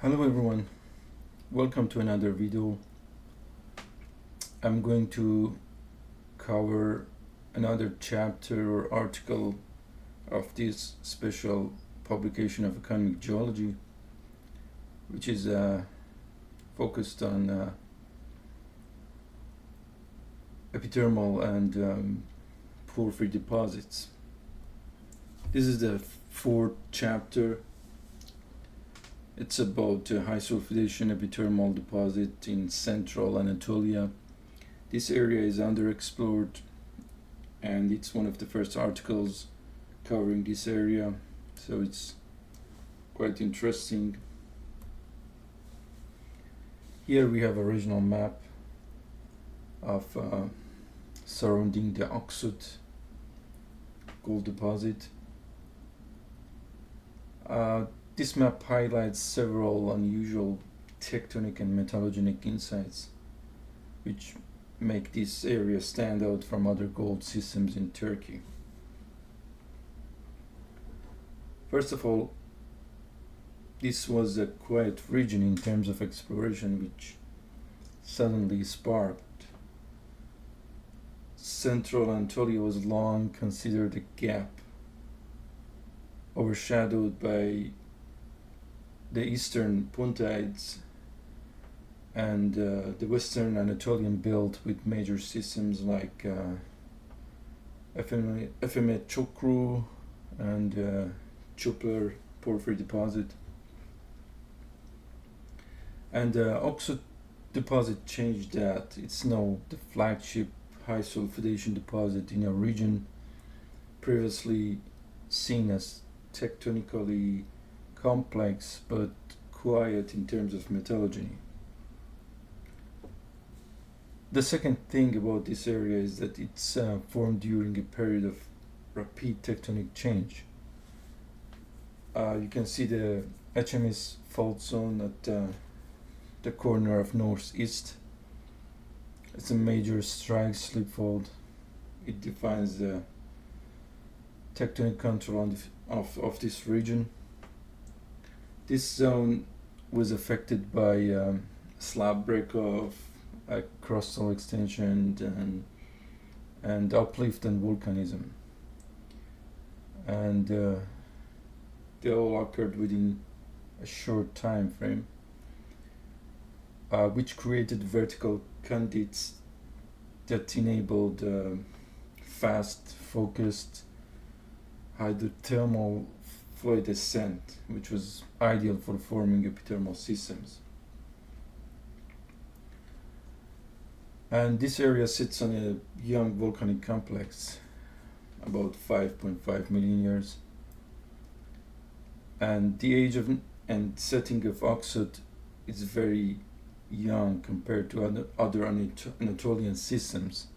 Hello everyone, welcome to another video. I'm going to cover another chapter or article of this special publication of economic geology, which is focused on epithermal and porphyry deposits. This is the fourth chapter. It's about high-sulfidation epithermal deposit in central Anatolia. This area is underexplored, and it's one of the first articles covering this area, so it's quite interesting. Here we have a regional map of surrounding the Öksüt gold deposit. This map highlights several unusual tectonic and metallogenic insights, which make this area stand out from other gold systems in Turkey. First of all, this was a quiet region in terms of exploration, which suddenly sparked. Central Anatolia was long considered a gap, overshadowed by the eastern Puntaids and the western Anatolian belt with major systems like Ep4 Çokru and Çöpler porphyry deposit. And Öksüt deposit changed that. It's now the flagship high sulfidation deposit in a region previously seen as tectonically complex but quiet in terms of metallogeny. The second thing about this area is that it's formed during a period of rapid tectonic change. You can see the HMS fault zone at the corner of northeast. It's a major strike slip fault. It defines the tectonic control of this region. This zone was affected by slab break-off, crustal extension, and uplift and volcanism. And they all occurred within a short time frame, which created vertical conduits that enabled fast, focused hydrothermal fluid ascent, which was ideal for forming epithermal systems. And this area sits on a young volcanic complex, about 5.5 million years. And the age of and setting of Öksüt is very young compared to other Anatolian systems,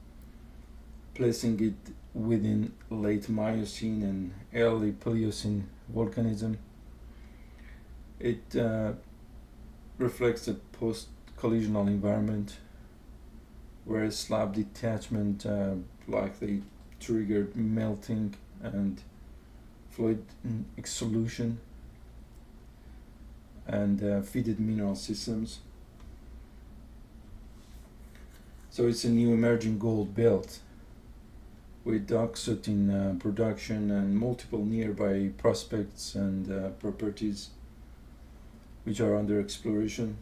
placing it within late Miocene and early Pliocene volcanism. It reflects a post-collisional environment where slab detachment likely triggered melting and fluid exsolution and fitted mineral systems. So it's a new emerging gold belt with Öksüt in production and multiple nearby prospects and properties which are under exploration.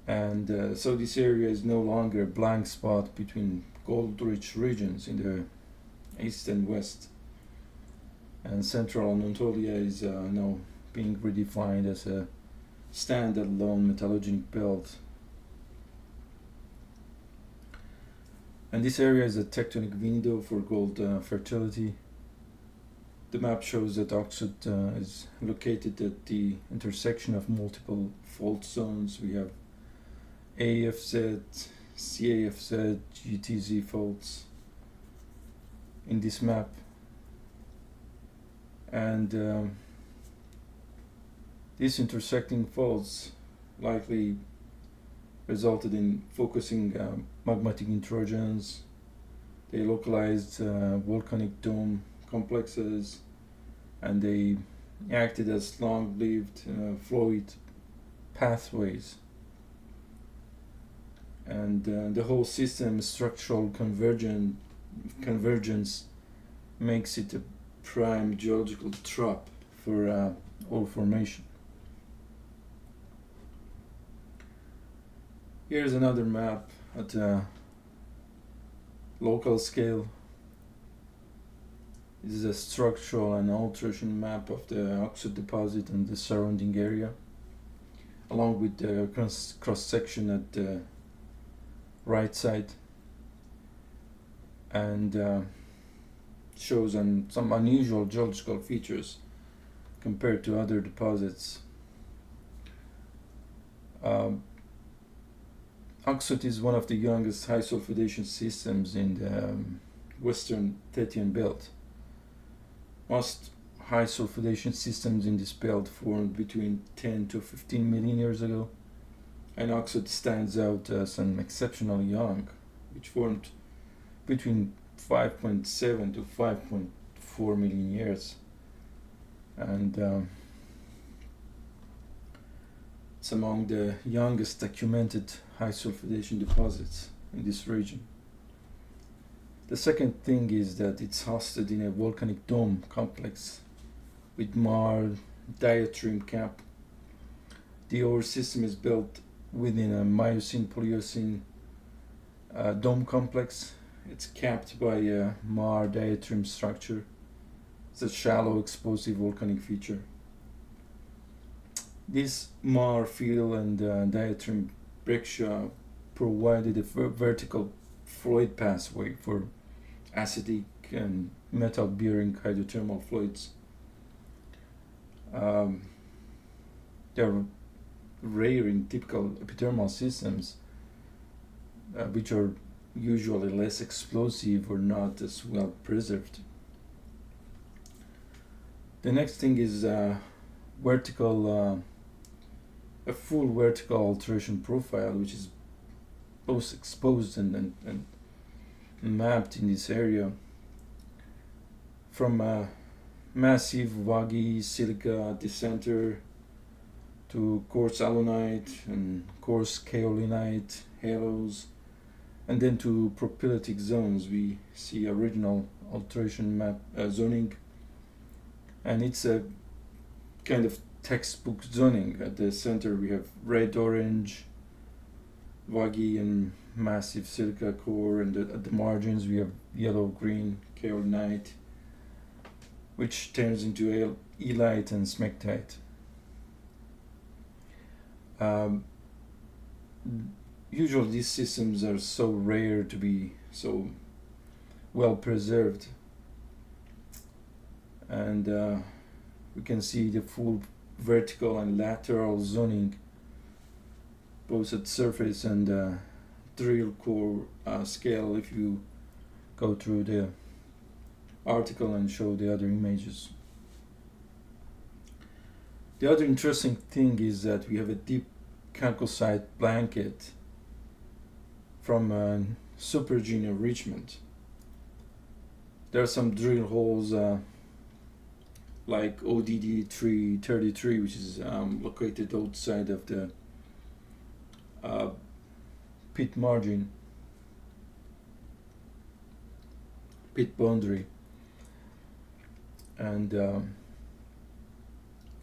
And so this area is no longer a blank spot between gold-rich regions in the east and west. And central Anatolia is now being redefined as a standalone metallogenic belt. And this area is a tectonic window for gold fertility. The map shows that Öksüt is located at the intersection of multiple fault zones. We have AFZ, CAFZ, GTZ faults in this map. And these intersecting faults likely resulted in focusing magmatic intrusions. They localized volcanic dome complexes, and they acted as long-lived fluid pathways, and the whole system structural convergence makes it a prime geological trap for ore formation. Here's another map at a local scale. This is a structural and alteration map of the Öksüt deposit and the surrounding area, along with the cross-section at the right side, and shows some unusual geological features compared to other deposits. Öksüt is one of the youngest high-sulfidation systems in the western Tethyan belt. Most high-sulfidation systems in this belt formed between 10 to 15 million years ago, and Öksüt stands out as an exceptionally young, which formed between 5.7 to 5.4 million years. And it's among the youngest documented high-sulfidation deposits in this region. The second thing is that it's hosted in a volcanic dome complex with marl diatreme cap. The ore system is built within a Miocene-Pliocene dome complex. It's capped by a marl diatreme structure. It's a shallow explosive volcanic feature. This marl field and diatreme breccia provided a vertical fluid pathway for acidic and metal-bearing hydrothermal fluids. They are rare in typical epithermal systems, which are usually less explosive or not as well preserved. The next thing is a full vertical alteration profile, which is both exposed and mapped in this area, from a massive vaggy silica at the center to coarse alunite and coarse kaolinite halos, and then to propylitic zones. We see original alteration map zoning, and it's a kind of textbook zoning. At the center we have red orange vaggy and massive silica core, and at the margins we have yellow green kaolinite, which turns into elite and smectite. Usually these systems are so rare to be so well preserved, and we can see the full vertical and lateral zoning both at surface and drill core scale if you go through the article and show the other images. The other interesting thing is that we have a deep chalcocite blanket from a supergene enrichment. There are some drill holes like ODD 333, which is located outside of the pit margin, pit boundary, and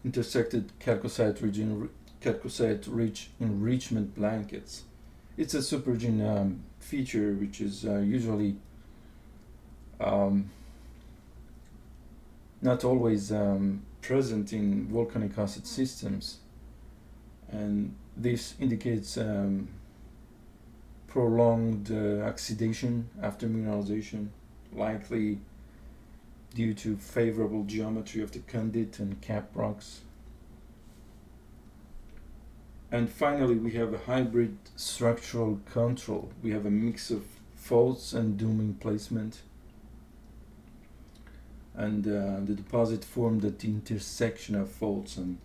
intersected calcocite-rich enrichment blankets. It's a supergene feature which is usually not always present in volcanic acid systems, and this indicates prolonged oxidation after mineralization, likely due to favorable geometry of the conduit and cap rocks. And finally, we have a hybrid structural control. We have a mix of faults and dooming placement, and the deposit formed at the intersection of faults and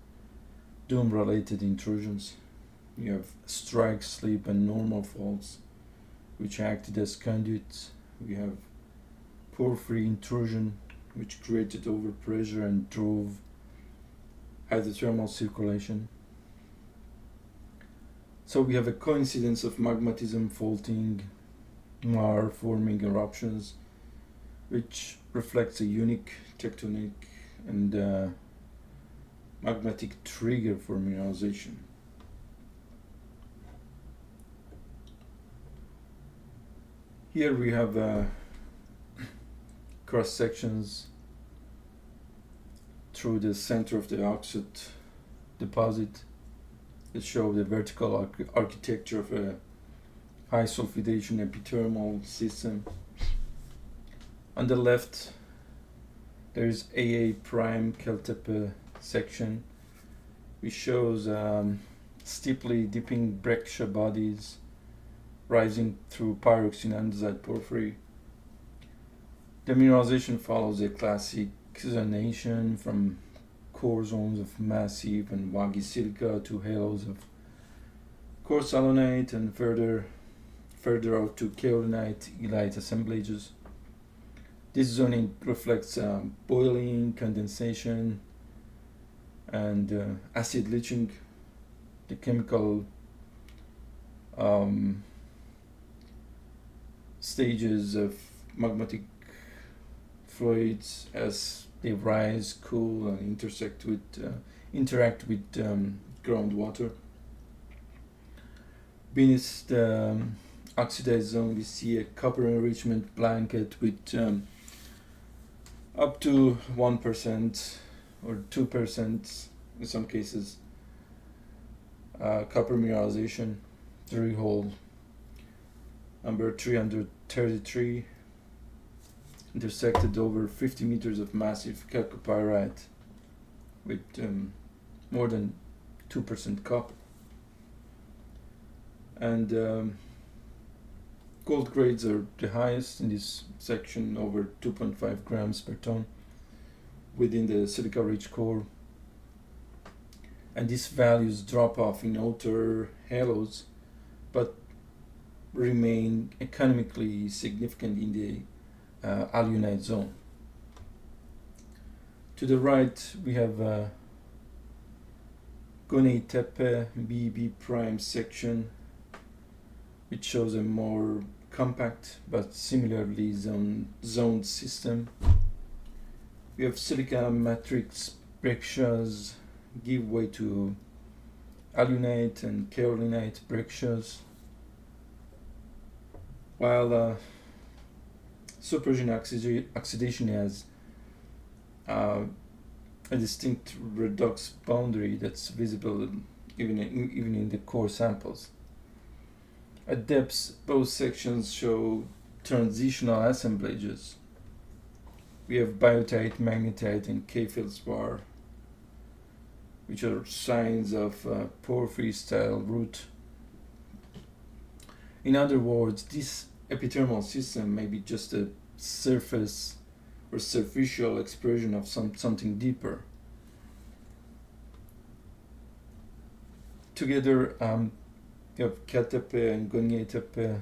doom-related intrusions. We have strike, slip, and normal faults, which acted as conduits. We have porphyry intrusion, which created overpressure and drove hydrothermal circulation. So we have a coincidence of magmatism, faulting, maar forming eruptions, which reflects a unique tectonic and magmatic trigger for mineralization. Here we have cross sections through the center of the Öksüt deposit that show the vertical architecture of a high-sulfidation epithermal system. On the left, there is AA prime Keltepe section, which shows steeply dipping breccia bodies rising through pyroxene andesite porphyry. The mineralization follows a classic zonation from core zones of massive and waggy silica to halos of coarse alunite and further out to kaolinite elite assemblages. This zoning reflects boiling, condensation, and acid leaching. The chemical stages of magmatic fluids as they rise, cool, and interact with groundwater. Beneath the oxidized zone, we see a copper enrichment blanket with up to 1% or 2% in some cases copper mineralization. Drill hole number 333 intersected over 50 meters of massive chalcopyrite with more than 2% copper. And gold grades are the highest in this section, over 2.5 grams per ton within the silica-rich core. And these values drop off in outer halos, but remain economically significant in the alunite zone. To the right, we have Gonei-Tepe BB prime section, which shows a more compact but similarly zoned system. We have silica matrix breccias give way to alunite and kaolinite breccias, while supergene oxidation has a distinct redox boundary that's visible even in the core samples. At depths, both sections show transitional assemblages. We have biotite, magnetite, and K-feldspar, which are signs of porphyry-style root. In other words, this epithermal system may be just a surface or superficial expression of something deeper. Together, you have Keltepe and Gonei-Tepe.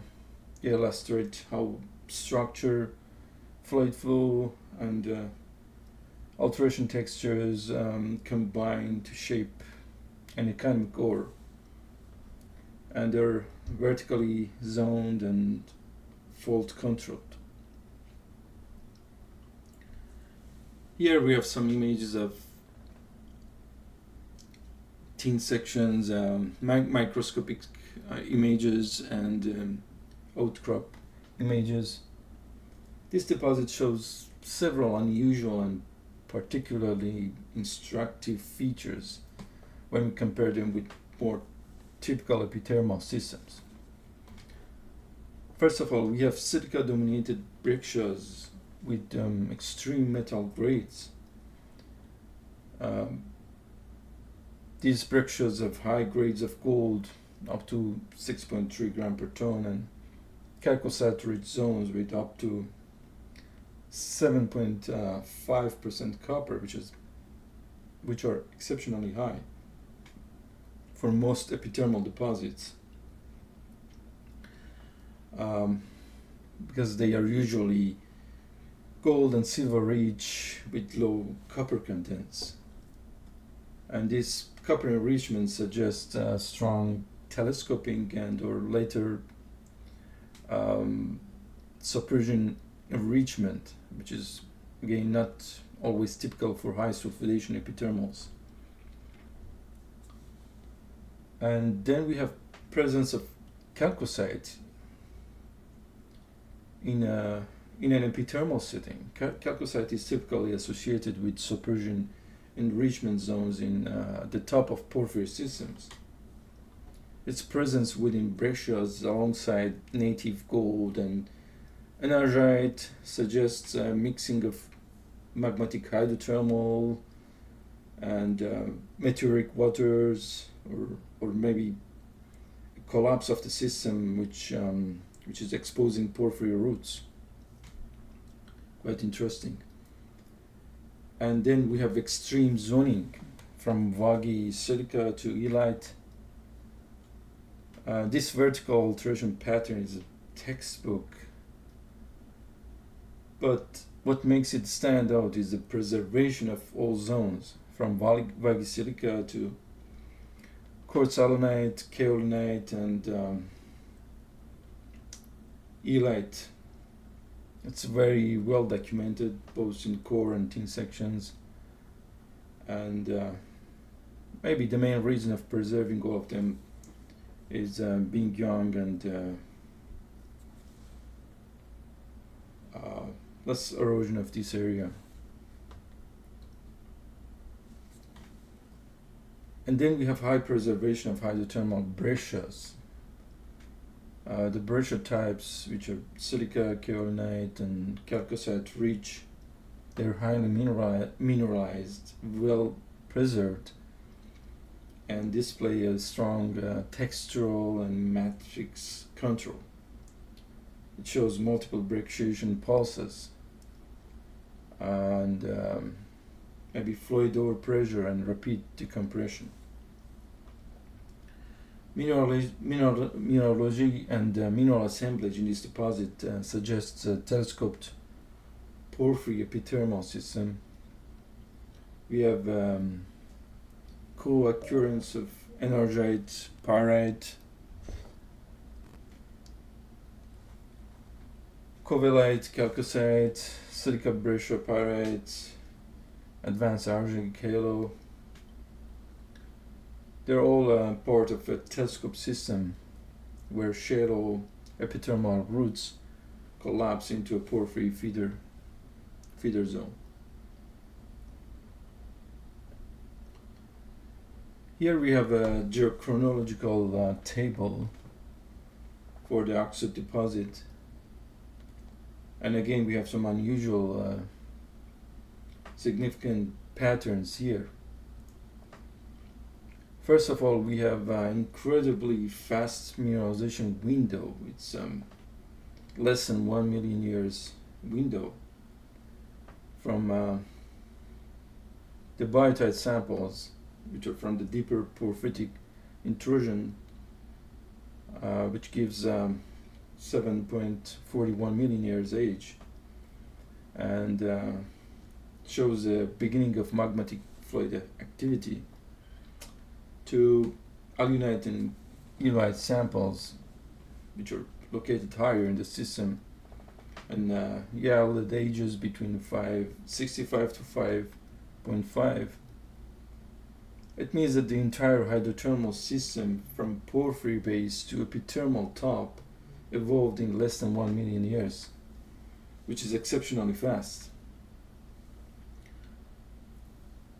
They illustrate how structure, fluid flow, and alteration textures combine to shape an economic ore. And they're vertically zoned and fault controlled. Here we have some images of thin sections, microscopic images, and outcrop images. This deposit shows several unusual and particularly instructive features when we compare them with more typical epithermal systems. First of all, we have silica-dominated breccias with extreme metal grades. These breccias have high grades of gold, up to 6.3 gram per ton, and chalcosaturate zones with up to 7.5% copper, which are exceptionally high for most epithermal deposits, because they are usually gold and silver rich with low copper contents. And this copper enrichment suggests strong telescoping and or later submersion enrichment, which is again not always typical for high sulfidation epithermals. And then we have presence of chalcocite in an epithermal setting. Chalcocite is typically associated with submersion enrichment zones in the top of porphyry systems. Its presence within breccias alongside native gold and energite suggests a mixing of magmatic hydrothermal and meteoric waters, or maybe a collapse of the system which is exposing porphyry roots. Quite interesting. And then we have extreme zoning from vaggy silica to elite. This vertical alteration pattern is a textbook, but what makes it stand out is the preservation of all zones, from vaggy silica to quartz-alunite, kaolinite, and elite. It's very well documented, both in core and thin sections, and maybe the main reason of preserving all of them is being young and less erosion of this area. And then we have high preservation of hydrothermal breccias. The breccia types, which are silica, kaolinite, and chalcocite rich, they're highly mineralized, well preserved, and display a strong textural and matrix control. It shows multiple brecciation pulses and maybe fluid overpressure and rapid decompression. Mineralogy and mineral assemblage in this deposit suggests a telescoped porphyry epithermal system. We have co-occurrence of energite, pyrite, covalite, chalcocite, silica breccia pyrite, advanced argonic halo. They're all part of a telescope system where shallow epithermal roots collapse into a porphyry feeder zone. Here we have a geochronological table for the Öksüt deposit, and again we have some unusual significant patterns here. First of all, we have an incredibly fast mineralization window. It's less than 1 million years window from the biotite samples, which are from the deeper porphyritic intrusion, which gives 7.41 million years age, and shows the beginning of magmatic fluid activity, to alunite and elite samples, which are located higher in the system, and yielded ages between 565 to 5.5. It means that the entire hydrothermal system from porphyry base to epithermal top evolved in less than 1 million years, which is exceptionally fast.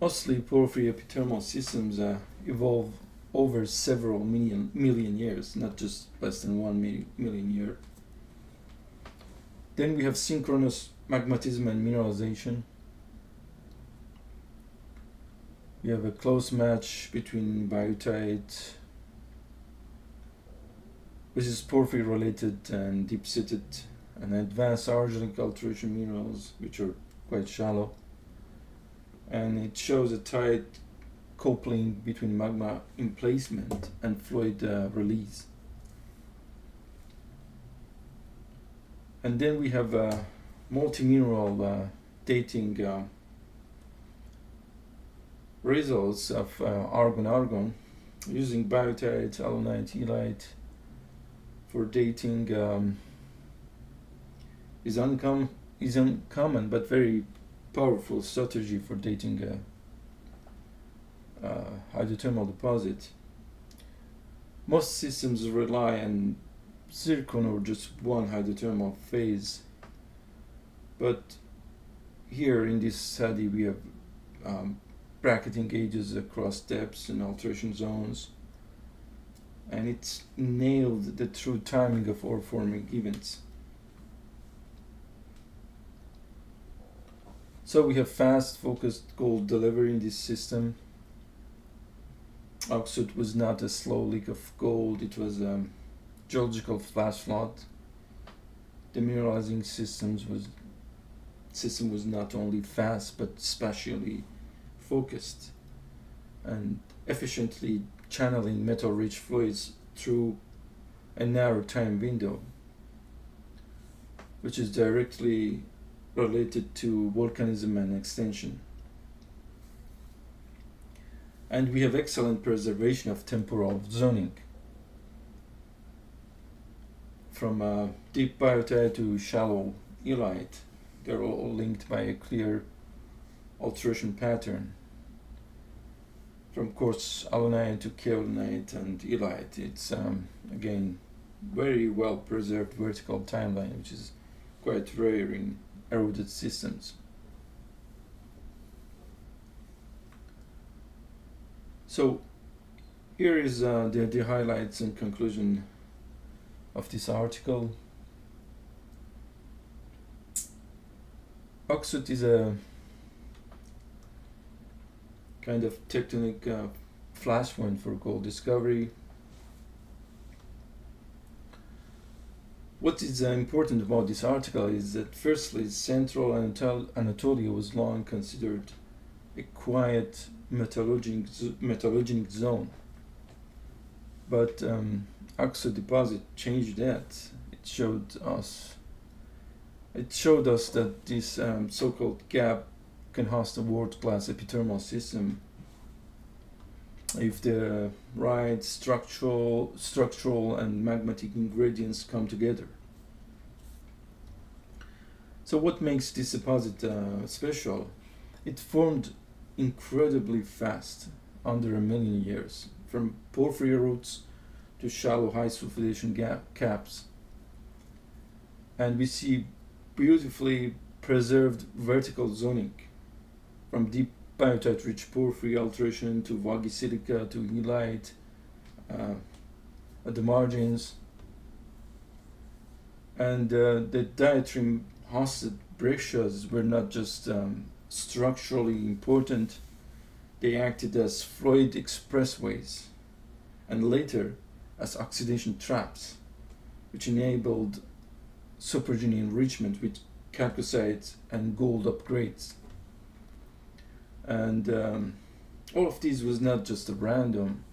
Mostly porphyry epithermal systems evolve over several million years, not just less than 1 million year. Then we have synchronous magmatism and mineralization. We have a close match between biotite, which is porphyry related and deep-seated, and advanced argonic alteration minerals, which are quite shallow. And it shows a tight coupling between magma emplacement and fluid release. And then we have multi-mineral dating, results of argon-argon using biotite, alunite, elite for dating is uncommon but very powerful strategy for dating hydrothermal deposit. Most systems rely on zircon or just one hydrothermal phase, but here in this study we have bracketing gauges across depths and alteration zones, and it's nailed the true timing of ore forming events. So we have fast focused gold delivery in this system. Öksüt was not a slow leak of gold, it was a geological flash flood. The mineralizing system was not only fast but spatially focused and efficiently channeling metal-rich fluids through a narrow time window, which is directly related to volcanism and extension. And we have excellent preservation of temporal zoning. From deep biotite to shallow elite, they're all linked by a clear alteration pattern. From coarse alunite to kaolinite and elite, it's again very well preserved vertical timeline, which is quite rare in eroded systems. So here is the highlights and conclusion of this article. Öksüt is a kind of tectonic flashpoint for gold discovery. What is important about this article is that firstly, central Anatolia was long considered a quiet metallogenic zone, but Öksüt deposit changed that. It showed us that this so-called gap can host a world-class epithermal system if the right structural and magmatic ingredients come together. So what makes this deposit special? It formed incredibly fast, under 1 million years, from porphyry roots to shallow high-sulfidation caps. And we see beautifully preserved vertical zoning, from deep biotite-rich porphyry alteration to vaggy silica to elite at the margins. And the Diatreme hosted Breccias were not just structurally important, they acted as fluid expressways and later as oxidation traps, which enabled supergeny enrichment with chalcocite and gold upgrades. And all of these was not just a random.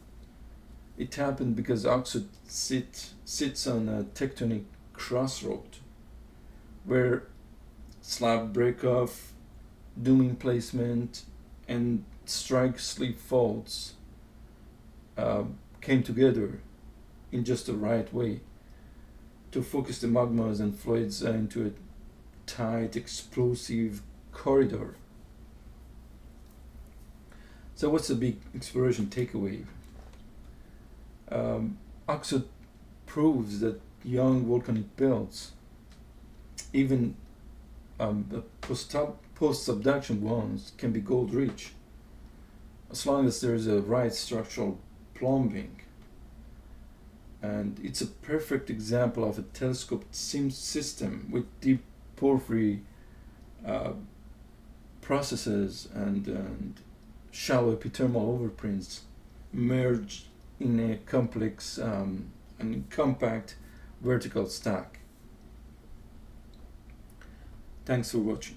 It happened because Öksüt sits on a tectonic crossroad where slab break-off, dooming placement, and strike slip faults came together in just the right way to focus the magmas and fluids into a tight, explosive corridor. So what's the big exploration takeaway? Öksüt proves that young volcanic belts, even post-subduction ones, can be gold rich as long as there is a right structural plumbing. And it's a perfect example of a telescoped system with deep porphyry processes and shallow epithermal overprints merged in a complex and compact vertical stack. Thanks for watching.